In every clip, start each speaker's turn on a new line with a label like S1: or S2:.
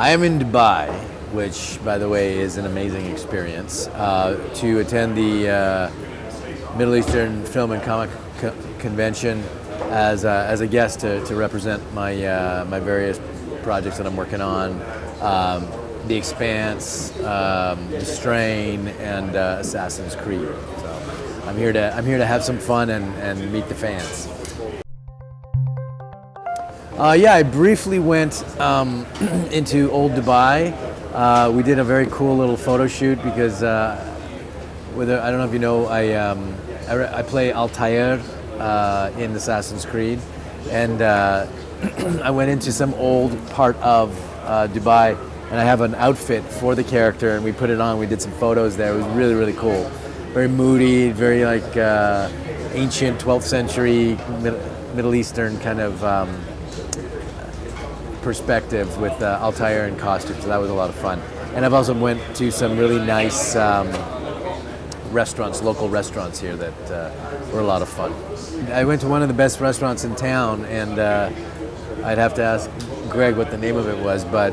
S1: I am in Dubai, which, by the way, is an amazing experience, to attend the Middle Eastern Film and Comic Convention as a guest to represent my various projects that I'm working on. The Expanse, The Strain, and Assassin's Creed. So I'm here to have some fun and meet the fans. Yeah, I briefly went into Old Dubai. We did a very cool little photo shoot because I don't know if you know, I play Altair in Assassin's Creed, and I went into some old part of Dubai, and I have an outfit for the character, and we put it on. We did some photos there. It was really, really cool. Very moody, very like ancient 12th century Middle Eastern kind of perspective with Altair and costumes. So that was a lot of fun. And I've also went to some really nice restaurants, local restaurants here that were a lot of fun. I went to one of the best restaurants in town, and I'd have to ask Greg what the name of it was, but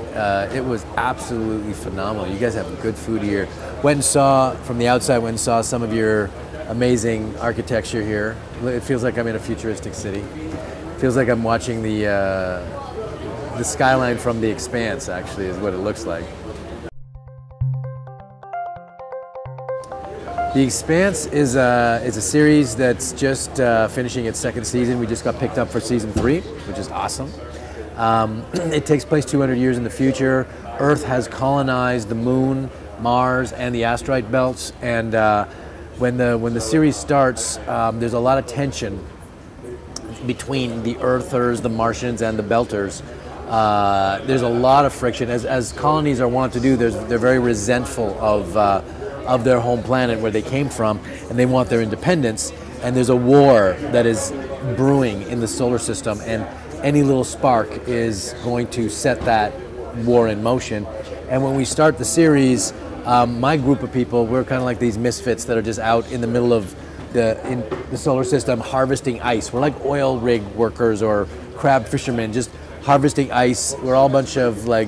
S1: it was absolutely phenomenal. You guys have good food here. Went and saw, from the outside, went and saw some of your amazing architecture here. It feels like I'm in a futuristic city. It feels like I'm watching the skyline from The Expanse, actually, is what it looks like. The Expanse is a series that's just finishing its second season. We just got picked up for season 3, which is awesome. It takes place 200 years in the future. Earth has colonized the moon, Mars, and the asteroid belts. And when the series starts, there's a lot of tension between the Earthers, the Martians, and the Belters. There's a lot of friction. As colonies are wont to do, they're very resentful of their home planet where they came from, and they want their independence. And there's a war that is brewing in the solar system, and any little spark is going to set that war in motion. And when we start the series, my group of people, we're kind of like these misfits that are just out in the middle of the solar system harvesting ice. We're like oil rig workers or crab fishermen, just harvesting ice. We're all a bunch of like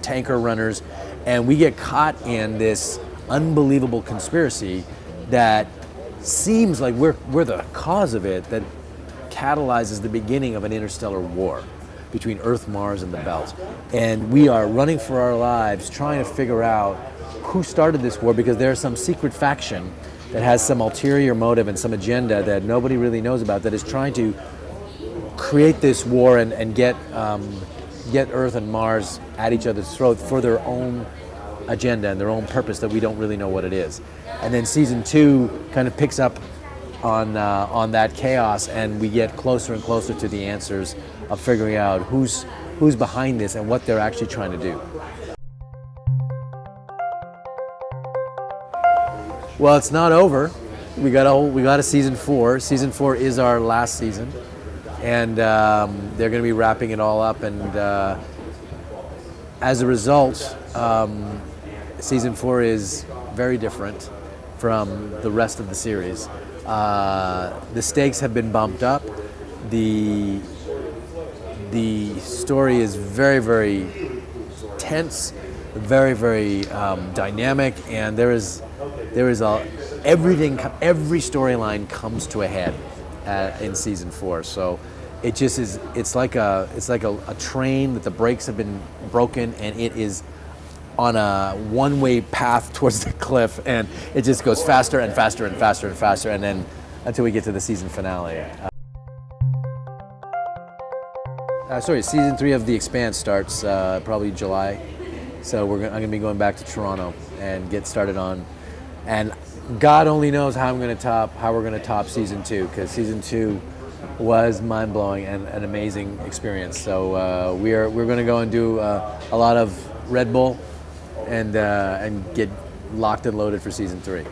S1: tanker runners, and we get caught in this unbelievable conspiracy that seems like we're the cause of it, that catalyzes the beginning of an interstellar war between Earth, Mars, and the Belt. And we are running for our lives trying to figure out who started this war, because there's some secret faction that has some ulterior motive and some agenda that nobody really knows about, that is trying to create this war and get Earth and Mars at each other's throat for their own agenda and their own purpose that we don't really know what it is. And then season 2 kind of picks up on that chaos, and we get closer and closer to the answers of figuring out who's behind this and what they're actually trying to do. Well, it's not over. We got a season 4. Season 4 is our last season, and they're going to be wrapping it all up. And as a result, season 4 is very different from the rest of the series. The stakes have been bumped up. The story is very, very tense, very, very dynamic, and there is every storyline comes to a head in season 4. So it just is. It's like a train that the brakes have been broken, and it is on a one-way path towards the cliff, and it just goes faster and faster and faster and faster, and then until we get to the season finale. Season 3 of The Expanse starts probably July, so I'm going to be going back to Toronto and get started on, and God only knows how we're going to top season 2, because season 2 was mind-blowing and an amazing experience. So we're going to go and do a lot of Red Bull and get locked and loaded for season 3.